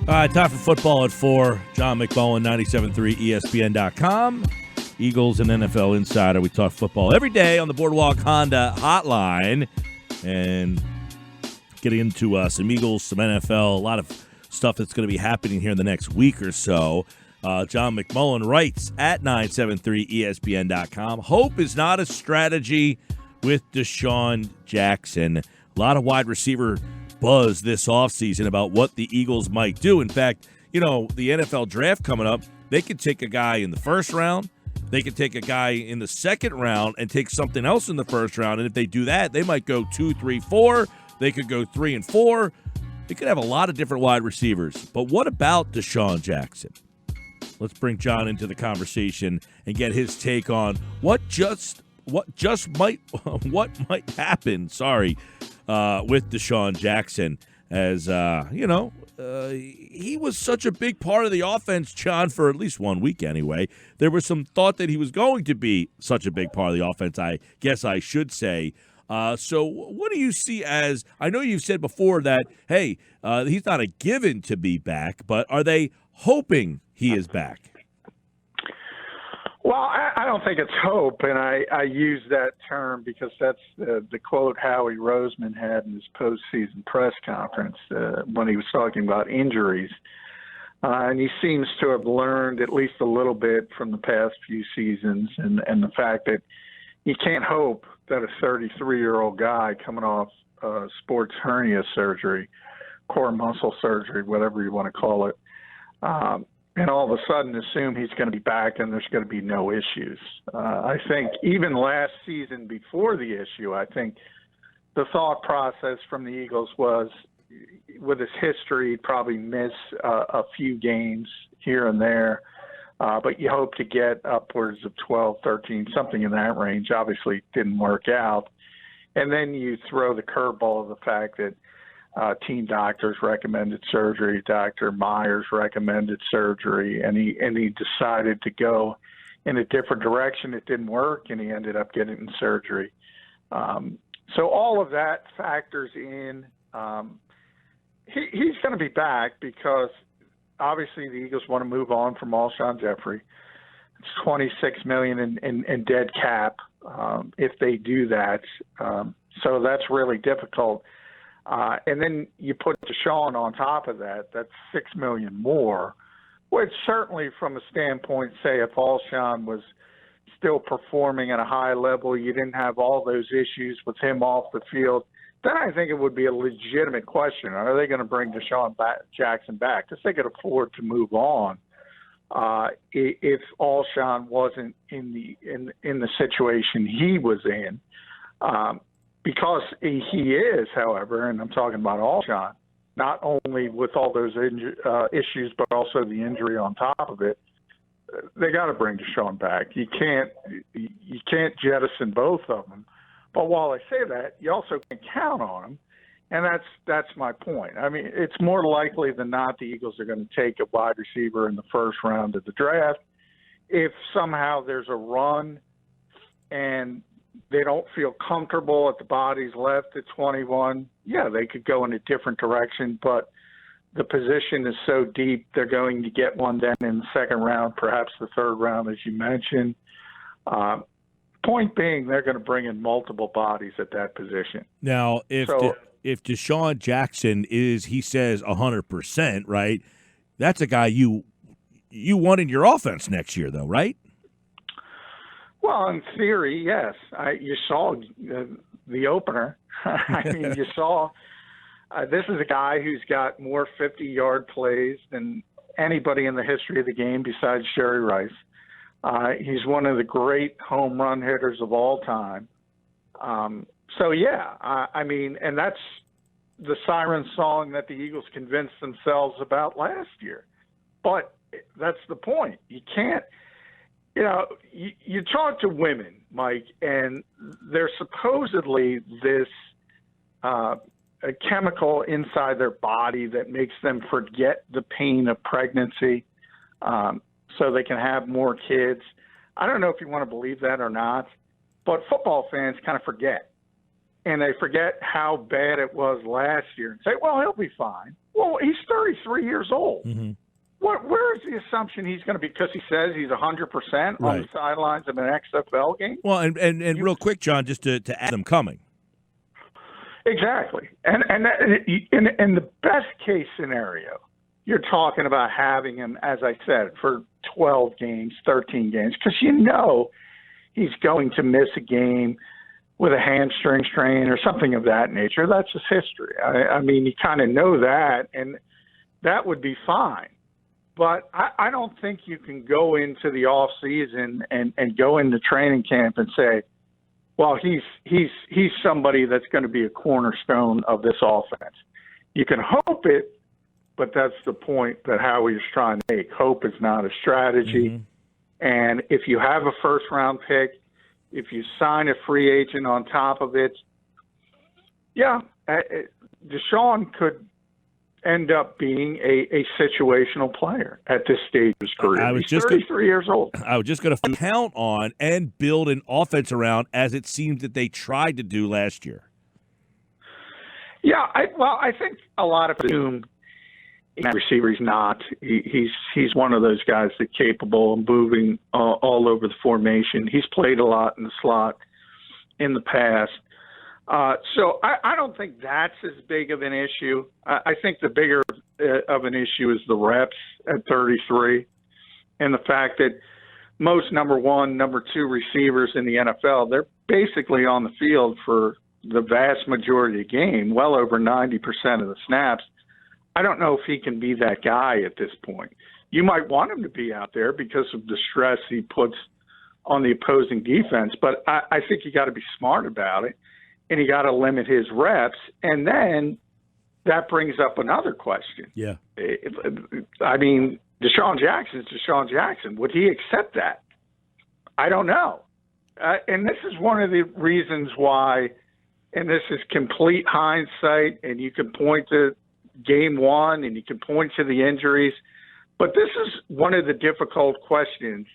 All right, time for football at 4. John McMullen, 97.3 ESPN.com. Eagles and NFL Insider. We talk football every day on the Boardwalk Honda hotline. And getting into some Eagles, some NFL, a lot of stuff that's going to be happening here in the next week or so. John McMullen writes at 973ESPN.com. Hope is not a strategy with Desean Jackson. A lot of wide receiver buzz this offseason about what the Eagles might do. In fact, the NFL draft coming up, they could take a guy in the first round. They could take a guy in the second round and take something else in the first round. And if they do that, they might go 2, 3, 4. They could go 3 and 4. They could have a lot of different wide receivers. But what about Desean Jackson? Let's bring John into the conversation and get his take on what might happen. With Desean Jackson, as he was such a big part of the offense, John, for at least 1 week anyway. There was some thought that he was going to be such a big part of the offense, I guess I should say. So what do you see as, I know you've said before that, hey, he's not a given to be back, but are they hoping he is back? Well, I don't think it's hope, and I use that term because that's the quote Howie Roseman had in his postseason press conference when he was talking about injuries. And he seems to have learned at least a little bit from the past few seasons and the fact that you can't hope that a 33-year-old guy coming off sports hernia surgery, core muscle surgery, whatever you want to call it, and all of a sudden assume he's going to be back and there's going to be no issues. I think even last season before the issue, I think the thought process from the Eagles was, with his history, he'd probably miss a few games here and there, but you hope to get upwards of 12, 13, something in that range. Obviously, it didn't work out. And then you throw the curveball of the fact that team doctors recommended surgery. Dr. Myers recommended surgery, and he decided to go in a different direction. It didn't work, and he ended up getting surgery. So all of that factors in. He's going to be back because obviously the Eagles want to move on from Alshon Jeffrey. It's $26 million in dead cap if they do that. So that's really difficult. And then you put Desean on top of that. That's $6 million more, which certainly from a standpoint, say if Alshon was still performing at a high level, you didn't have all those issues with him off the field, then I think it would be a legitimate question. Are they going to bring Desean Jackson back? Because they could afford to move on if Alshon wasn't in the situation he was in. Because he is, however, and I'm talking about Alshon, not only with all those issues, but also the injury on top of it, they got to bring Desean back. You can't jettison both of them. But while I say that, you also can count on them, and that's my point. I mean, it's more likely than not the Eagles are going to take a wide receiver in the first round of the draft. If somehow there's a run and they don't feel comfortable at the bodies left at 21, yeah, they could go in a different direction, but the position is so deep, they're going to get one then in the second round, perhaps the third round, as you mentioned. Point being, they're going to bring in multiple bodies at that position. Now, if Desean Jackson is, he says, 100%, right, that's a guy you want in your offense next year, though, right? Well, in theory, yes. You saw the opener. I mean, you saw this is a guy who's got more 50-yard plays than anybody in the history of the game besides Sherry Rice. He's one of the great home run hitters of all time. So, yeah, I mean, and that's the siren song that the Eagles convinced themselves about last year. But that's the point. You can't. You talk to women, Mike, and there's supposedly this a chemical inside their body that makes them forget the pain of pregnancy so they can have more kids. I don't know if you want to believe that or not, but football fans kind of forget. And they forget how bad it was last year and say, well, he'll be fine. Well, he's 33 years old. Mm-hmm. Where is the assumption he's going to be? Because he says he's 100% on the sidelines of an XFL game. Well, and real quick, John, just to add them coming. Exactly, and in the best case scenario, you're talking about having him, as I said, for 12 games, 13 games, because he's going to miss a game with a hamstring strain or something of that nature. That's his history. I mean, you kind of know that, and that would be fine. But I don't think you can go into the off season and go into training camp and say, well, he's somebody that's going to be a cornerstone of this offense. You can hope it, but that's the point that Howie's trying to make. Hope is not a strategy. Mm-hmm. And if you have a first-round pick, if you sign a free agent on top of it, Desean could end up being a situational player at this stage of his career. He's 33 years old. I was just going to count on and build an offense around, as it seems that they tried to do last year. Yeah, I think a lot of assume receiver he's not. He's one of those guys that's capable of moving all over the formation. He's played a lot in the slot in the past. So I don't think that's as big of an issue. I think the bigger of an issue is the reps at 33 and the fact that most number one, number two receivers in the NFL, they're basically on the field for the vast majority of the game, well over 90% of the snaps. I don't know if he can be that guy at this point. You might want him to be out there because of the stress he puts on the opposing defense, but I think you got to be smart about it. And he got to limit his reps. And then that brings up another question. Yeah. I mean, Desean Jackson's Desean Jackson. Would he accept that? I don't know. And this is one of the reasons why, and this is complete hindsight, and you can point to game one and you can point to the injuries, but this is one of the difficult questions.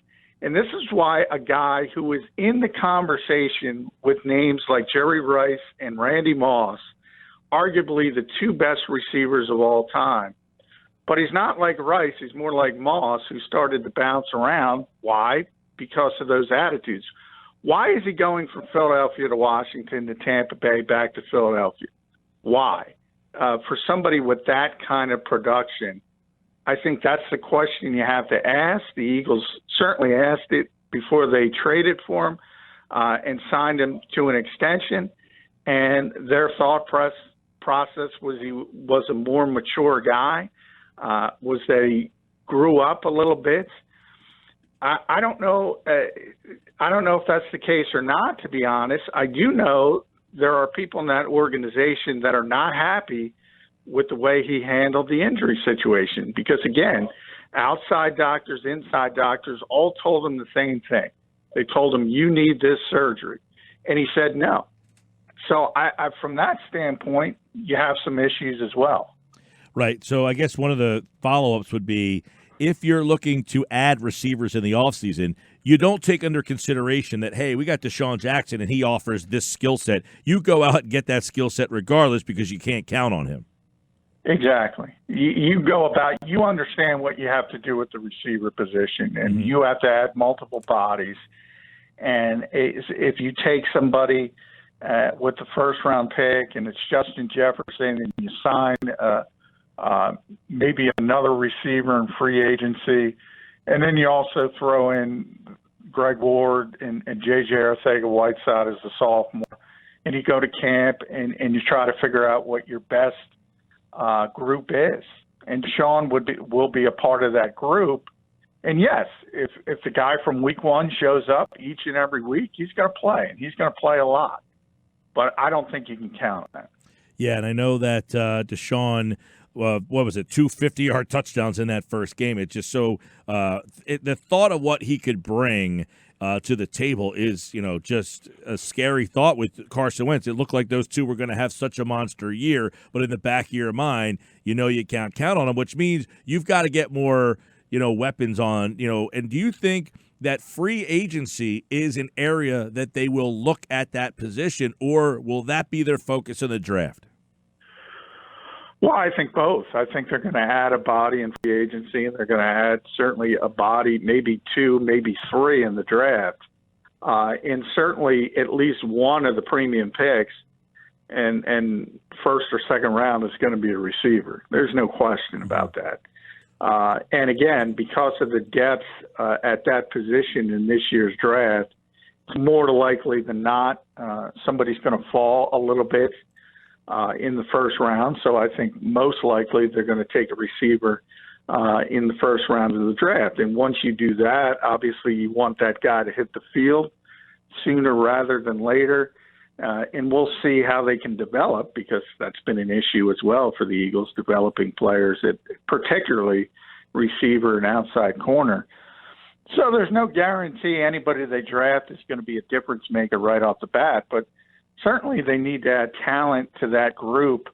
And this is why a guy who is in the conversation with names like Jerry Rice and Randy Moss, arguably the two best receivers of all time, but he's not like Rice. He's more like Moss, who started to bounce around. Why? Because of those attitudes. Why is he going from Philadelphia to Washington to Tampa Bay back to Philadelphia? Why? For somebody with that kind of production, I think that's the question you have to ask. The Eagles certainly asked it before they traded for him and signed him to an extension. And their thought process was he was a more mature guy, was that he grew up a little bit. I don't know. I don't know if that's the case or not, to be honest. I do know there are people in that organization that are not happy with the way he handled the injury situation. Because, again, outside doctors, inside doctors all told him the same thing. They told him, you need this surgery. And he said no. So I from that standpoint, you have some issues as well. Right. So I guess one of the follow-ups would be, if you're looking to add receivers in the offseason, you don't take under consideration that, hey, we got Desean Jackson and he offers this skill set. You go out and get that skill set regardless because you can't count on him. Exactly. You go about, you understand what you have to do with the receiver position, and you have to add multiple bodies. And if you take somebody with the first-round pick and it's Justin Jefferson and you sign maybe another receiver in free agency, and then you also throw in Greg Ward and J.J. Arcega-Whiteside as a sophomore, and you go to camp and you try to figure out what your best group is, and Desean will be a part of that group. And yes, if the guy from week one shows up each and every week, he's going to play, and he's going to play a lot. But I don't think you can count on that. Yeah, and I know that Desean, what was it, 2 50-yard touchdowns in that first game. It's just so the thought of what he could bring to the table is, just a scary thought with Carson Wentz. It looked like those two were going to have such a monster year, but in the back of your mind, you can't count on them, which means you've got to get more, weapons on, and do you think that free agency is an area that they will look at that position, or will that be their focus in the draft? Well, I think both. I think they're going to add a body in free agency, and they're going to add certainly a body, maybe two, maybe three in the draft, and certainly at least one of the premium picks and first or second round is going to be a receiver. There's no question about that. And again, because of the depth at that position in this year's draft, it's more likely than not somebody's going to fall a little bit in the first round. So I think most likely they're going to take a receiver in the first round of the draft. And once you do that, obviously you want that guy to hit the field sooner rather than later. And we'll see how they can develop, because that's been an issue as well for the Eagles, developing players at particularly receiver and outside corner. So there's no guarantee anybody they draft is going to be a difference maker right off the bat, but certainly they need to add talent to that group,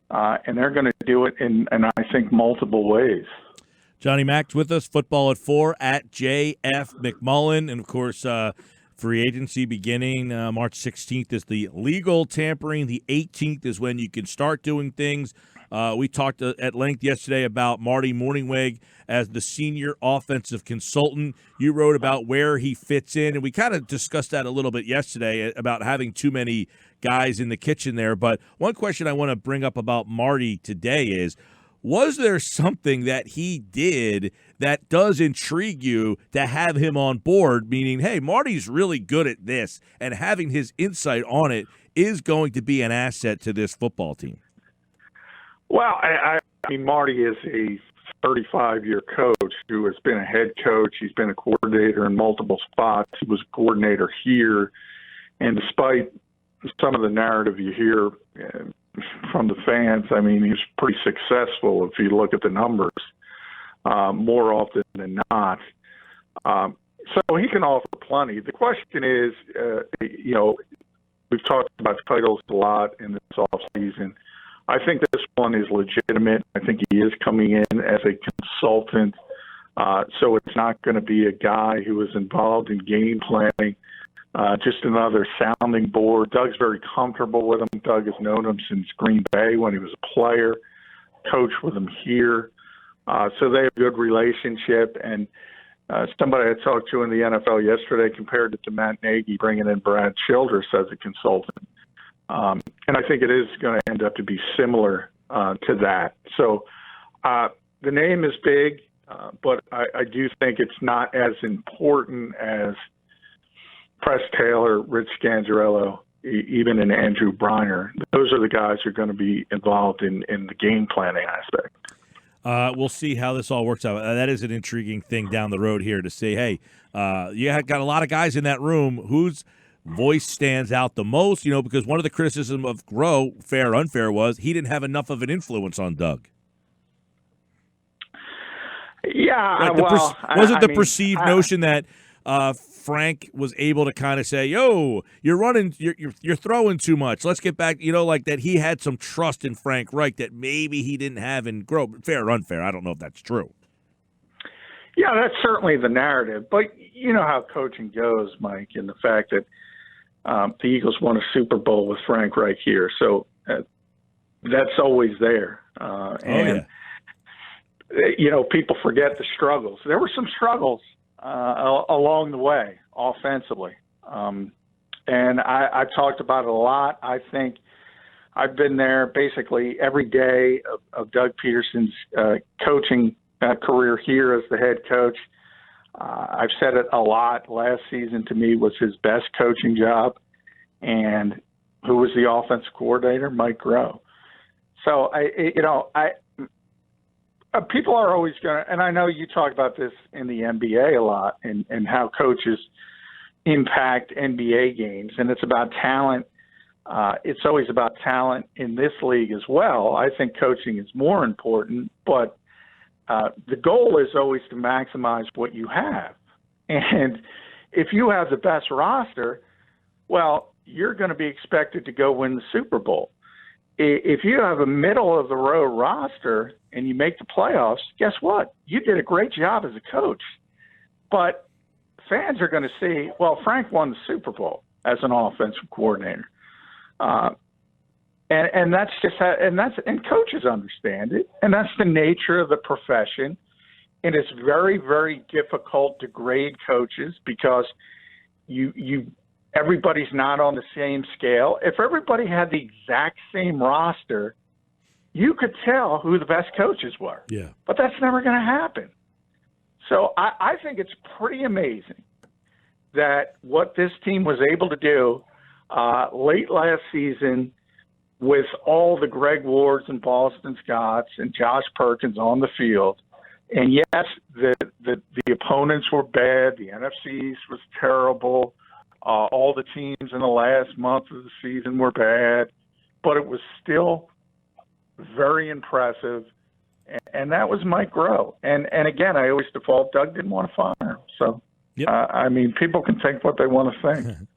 and they're going to do it in I think, multiple ways. Johnny Mac's with us, Football at 4 at JF McMullen, and of course, free agency beginning March 16th is the legal tampering. The 18th is when you can start doing things. We talked at length yesterday about Marty Morningweg as the senior offensive consultant. You wrote about where he fits in, and we kind of discussed that a little bit yesterday about having too many guys in the kitchen there. But one question I want to bring up about Marty today is, was there something that he did that does intrigue you to have him on board, meaning, hey, Marty's really good at this, and having his insight on it is going to be an asset to this football team? Well, I mean, Marty is a 35-year coach who has been a head coach. He's been a coordinator in multiple spots. He was a coordinator here. And despite some of the narrative you hear from the fans, I mean, he's pretty successful if you look at the numbers more often than not. So he can offer plenty. The question is, we've talked about titles a lot in this offseason. I think this one is legitimate. I think he is coming in as a consultant. So it's not going to be a guy who is involved in game planning, just another sounding board. Doug's very comfortable with him. Doug has known him since Green Bay when he was a player, coached with him here. So they have a good relationship. And somebody I talked to in the NFL yesterday compared it to Matt Nagy bringing in Brad Childress as a consultant. And I think it is going to end up to be similar to that. So the name is big, but I do think it's not as important as Press Taylor, Rich Scangarello, even in Andrew Briner. Those are the guys who are going to be involved in the game planning aspect. We'll see how this all works out. That is an intriguing thing down the road here to say, hey, you got a lot of guys in that room whose voice stands out the most, because one of the criticisms of Groh, fair or unfair, was he didn't have enough of an influence on Doug. Yeah, was it the perceived notion that Frank was able to kind of say, "Yo, you're throwing too much. Let's get back." Like that he had some trust in Frank Reich that maybe he didn't have in Groh. Fair or unfair, I don't know if that's true. Yeah, that's certainly the narrative. But you know how coaching goes, Mike, and the fact that the Eagles won a Super Bowl with Frank Reich here, so that's always there. People forget the struggles. There were some struggles along the way offensively, and I talked about it a lot. I think I've been there basically every day of Doug Peterson's coaching career here as the head coach. I've said it a lot. Last season, to me, was his best coaching job. And who was the offensive coordinator? Mike Groh. So, people are always going to – and I know you talk about this in the NBA a lot and how coaches impact NBA games. And it's about talent. It's always about talent in this league as well. I think coaching is more important, but the goal is always to maximize what you have. And if you have the best roster, well, you're going to be expected to go win the Super Bowl. If you have a middle-of-the-road roster and you make the playoffs, guess what? You did a great job as a coach. But fans are going to see, well, Frank won the Super Bowl as an offensive coordinator. And that's just how, and coaches understand it, and that's the nature of the profession. And it's very, very difficult to grade coaches because everybody's not on the same scale. If everybody had the exact same roster, you could tell who the best coaches were. Yeah. But that's never going to happen. So I think it's pretty amazing that what this team was able to do late last season with all the Greg Wards and Boston Scotts and Josh Perkins on the field. And yes, the opponents were bad. The NFC East was terrible. All the teams in the last month of the season were bad. But it was still very impressive. And that was Mike Groh. And again, I always default, Doug didn't want to fire him. So, yep. I mean, people can think what they want to think.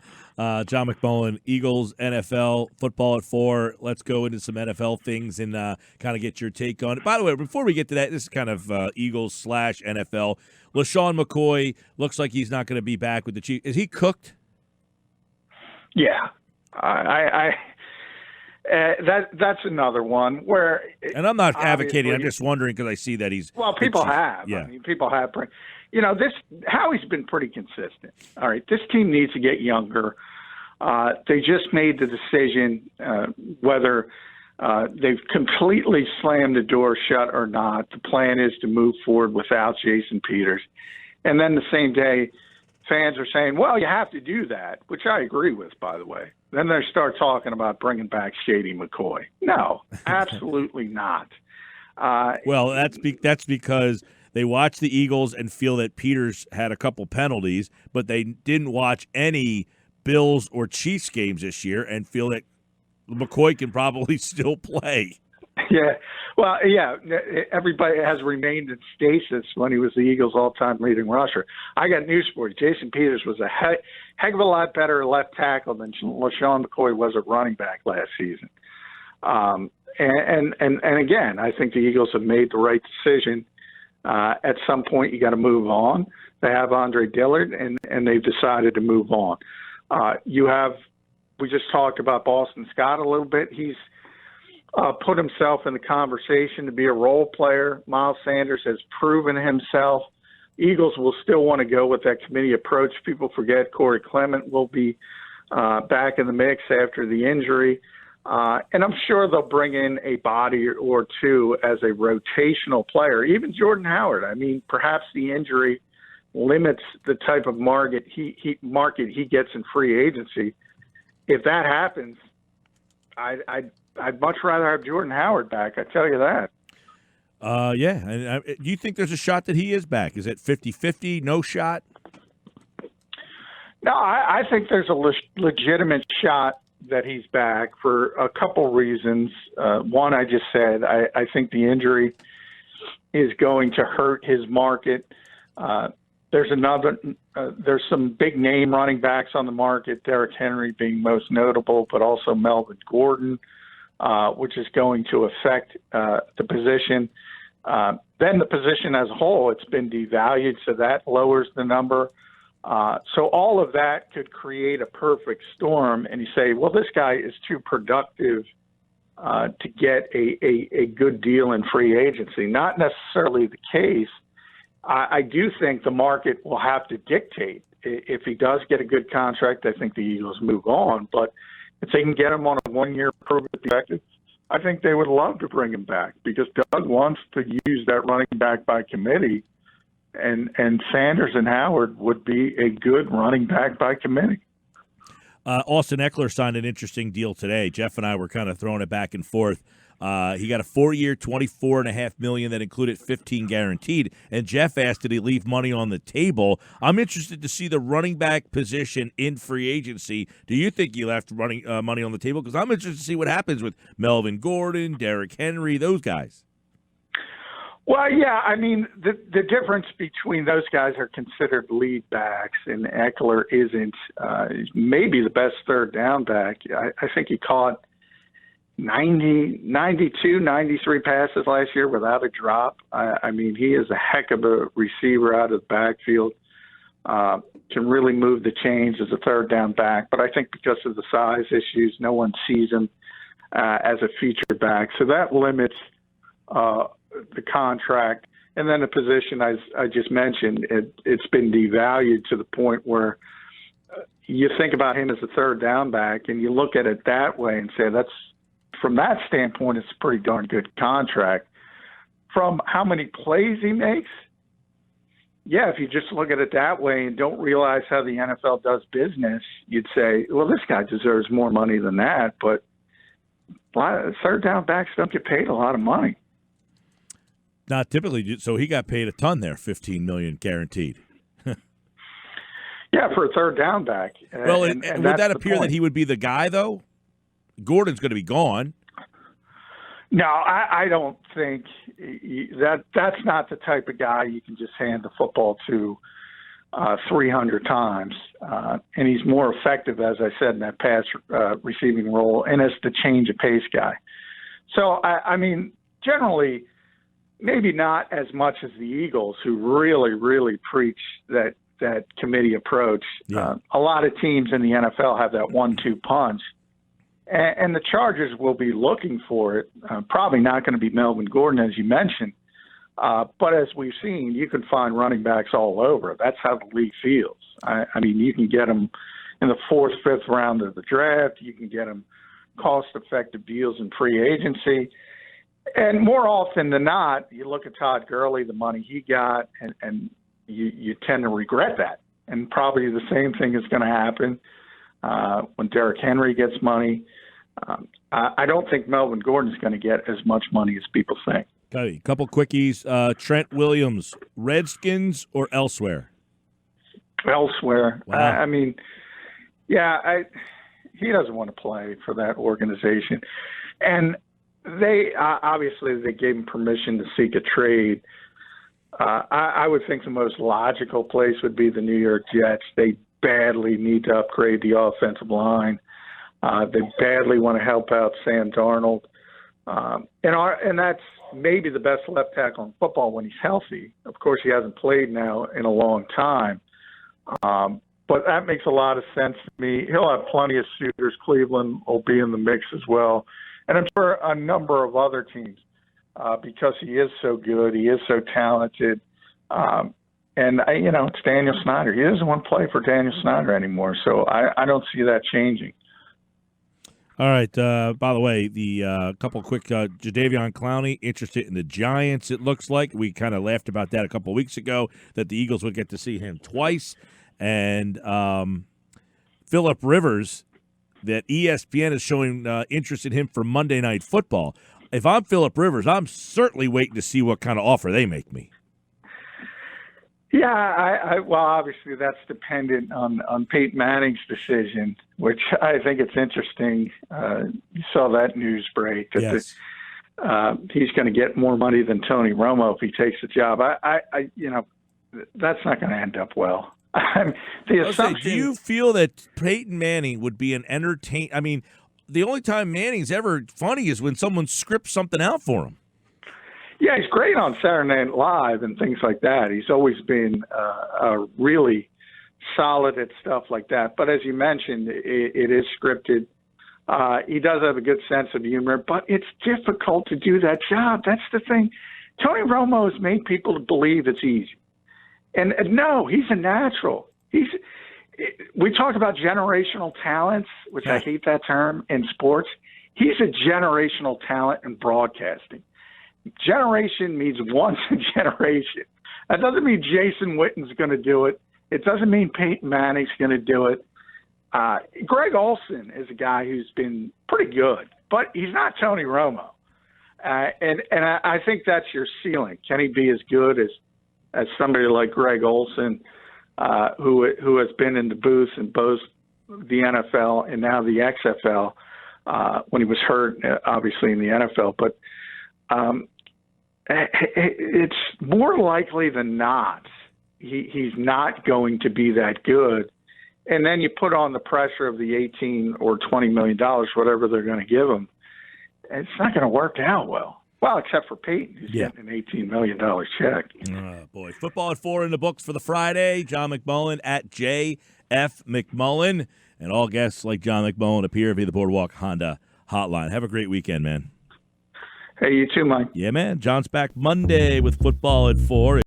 John McMullen, Eagles, NFL, football at 4. Let's go into some NFL things and kind of get your take on it. By the way, before we get to that, this is kind of Eagles/NFL. LeSean McCoy looks like he's not going to be back with the Chiefs. Is he cooked? Yeah. That's another one where. And I'm not advocating. I'm just wondering because I see that he's. Well, people have. Yeah. I mean, people have. Howie's been pretty consistent. All right, this team needs to get younger. They just made the decision whether they've completely slammed the door shut or not. The plan is to move forward without Jason Peters. And then the same day, fans are saying, well, you have to do that, which I agree with, by the way. Then they start talking about bringing back Shady McCoy. No, absolutely not. Well, that's because they watch the Eagles and feel that Peters had a couple penalties, but they didn't watch any Bills or Chiefs games this year and feel that McCoy can probably still play. Yeah. Well, yeah, everybody has remained in stasis when he was the Eagles' all-time leading rusher. I got news for you. Jason Peters was a heck of a lot better left tackle than LeSean McCoy was at running back last season. And again, I think the Eagles have made the right decision. At some point, you got to move on. They have Andre Dillard, and they've decided to move on. We just talked about Boston Scott a little bit. He's put himself in the conversation to be a role player. Miles Sanders has proven himself. Eagles will still want to go with that committee approach. People forget Corey Clement will be back in the mix after the injury. And I'm sure they'll bring in a body or two as a rotational player. Even Jordan Howard. I mean, perhaps the injury limits the type of market he gets in free agency. If that happens, I'd much rather have Jordan Howard back. I tell you that. Yeah. And do you think there's a shot that he is back? Is it 50-50, no shot? No, I think there's a legitimate shot that he's back for a couple reasons. One, I just said, I think the injury is going to hurt his market. There's some big name running backs on the market, Derrick Henry being most notable, but also Melvin Gordon, which is going to affect the position. Then the position as a whole, it's been devalued, so that lowers the number. So all of that could create a perfect storm, and you say, well, this guy is too productive to get a good deal in free agency. Not necessarily the case. I do think the market will have to dictate. If he does get a good contract, I think the Eagles move on. But if they can get him on a one-year proven effective, I think they would love to bring him back because Doug wants to use that running back by committee. And Sanders and Howard would be a good running back by committee. Austin Ekeler signed an interesting deal today. Jeff and I were kind of throwing it back and forth. He got a 4-year, $24.5 million that included $15 guaranteed. And Jeff asked, did he leave money on the table? I'm interested to see the running back position in free agency. Do you think he left money on the table? Because I'm interested to see what happens with Melvin Gordon, Derrick Henry, those guys. Well, yeah, I mean, the difference between those guys are considered lead backs, and Ekeler isn't. Maybe the best third down back. I think he caught 92, 93 passes last year without a drop. I mean, he is a heck of a receiver out of the backfield. Can really move the chains as a third down back. But I think because of the size issues, no one sees him as a featured back. So that limits the contract. And then the position I just mentioned, it's been devalued to the point where you think about him as a third down back and you look at it that way and say from that standpoint, it's a pretty darn good contract. From how many plays he makes, yeah, if you just look at it that way and don't realize how the NFL does business, you'd say, well, this guy deserves more money than that. But third down backs don't get paid a lot of money. Not typically. So he got paid a ton there, $15 million guaranteed. Yeah, for a third down back. Well, and would that appear that he would be the guy, though? Gordon's going to be gone. No, I don't think that's not the type of guy you can just hand the football to 300 times. And he's more effective, as I said, in that pass receiving role and as the change of pace guy. So, I mean, generally, maybe not as much as the Eagles, who really, really preach that committee approach. Yeah. A lot of teams in the NFL have that 1-2 punch. And the Chargers will be looking for it. Probably not going to be Melvin Gordon, as you mentioned. But as we've seen, you can find running backs all over. That's how the league feels. I mean, you can get them in the 4th, 5th round of the draft. You can get them cost-effective deals in free agency. And more often than not, you look at Todd Gurley, the money he got, and you tend to regret that. And probably the same thing is going to happen when Derrick Henry gets money. I don't think Melvin Gordon is going to get as much money as people think. Okay, a couple quickies. Trent Williams, Redskins or elsewhere? Elsewhere. Wow. I mean, yeah, he doesn't want to play for that organization. And they obviously they gave him permission to seek a trade. I would think the most logical place would be the New York Jets. They badly need to upgrade the offensive line. They badly want to help out Sam Darnold. And that's maybe the best left tackle in football when he's healthy. Of course, he hasn't played now in a long time. But that makes a lot of sense to me. He'll have plenty of suitors. Cleveland will be in the mix as well. And I'm sure a number of other teams because he is so good. He is so talented. And, it's Daniel Snyder. He doesn't want to play for Daniel Snyder anymore. So I don't see that changing. All right. By the way, the couple quick Jadeveon Clowney interested in the Giants, it looks like. We kind of laughed about that a couple weeks ago, that the Eagles would get to see him twice. And Phillip Rivers, that ESPN is showing interest in him for Monday Night Football. If I'm Phillip Rivers, I'm certainly waiting to see what kind of offer they make me. Yeah, well, obviously that's dependent on Peyton Manning's decision, which I think it's interesting. You saw that news break that Yes. He's going to get more money than Tony Romo if he takes the job. That's not going to end up well. The assumption. Do you feel that Peyton Manning would be an entertain? I mean, the only time Manning's ever funny is when someone scripts something out for him. Yeah, he's great on Saturday Night Live and things like that. He's always been really solid at stuff like that. But as you mentioned, it is scripted. He does have a good sense of humor, but it's difficult to do that job. That's the thing. Tony Romo has made people believe it's easy. And no, he's a natural. We talk about generational talents, which I hate that term in sports. He's a generational talent in broadcasting. Generation means once a generation. That doesn't mean Jason Witten's going to do it. It doesn't mean Peyton Manning's going to do it. Greg Olsen is a guy who's been pretty good, but he's not Tony Romo. And I think that's your ceiling. Can he be as good as somebody like Greg Olsen, who has been in the booth in both the NFL and now the XFL when he was hurt, obviously in the NFL. But it's more likely than not he's not going to be that good. And then you put on the pressure of the $18 or $20 million, whatever they're going to give him. It's not going to work out well. Well, except for Peyton, who's getting an $18 million check. Oh, boy. Football at 4 in the books for the Friday. John McMullen at JF McMullen. And all guests like John McMullen appear via the Boardwalk Honda Hotline. Have a great weekend, man. Hey, you too, Mike. Yeah, man. John's back Monday with football at 4.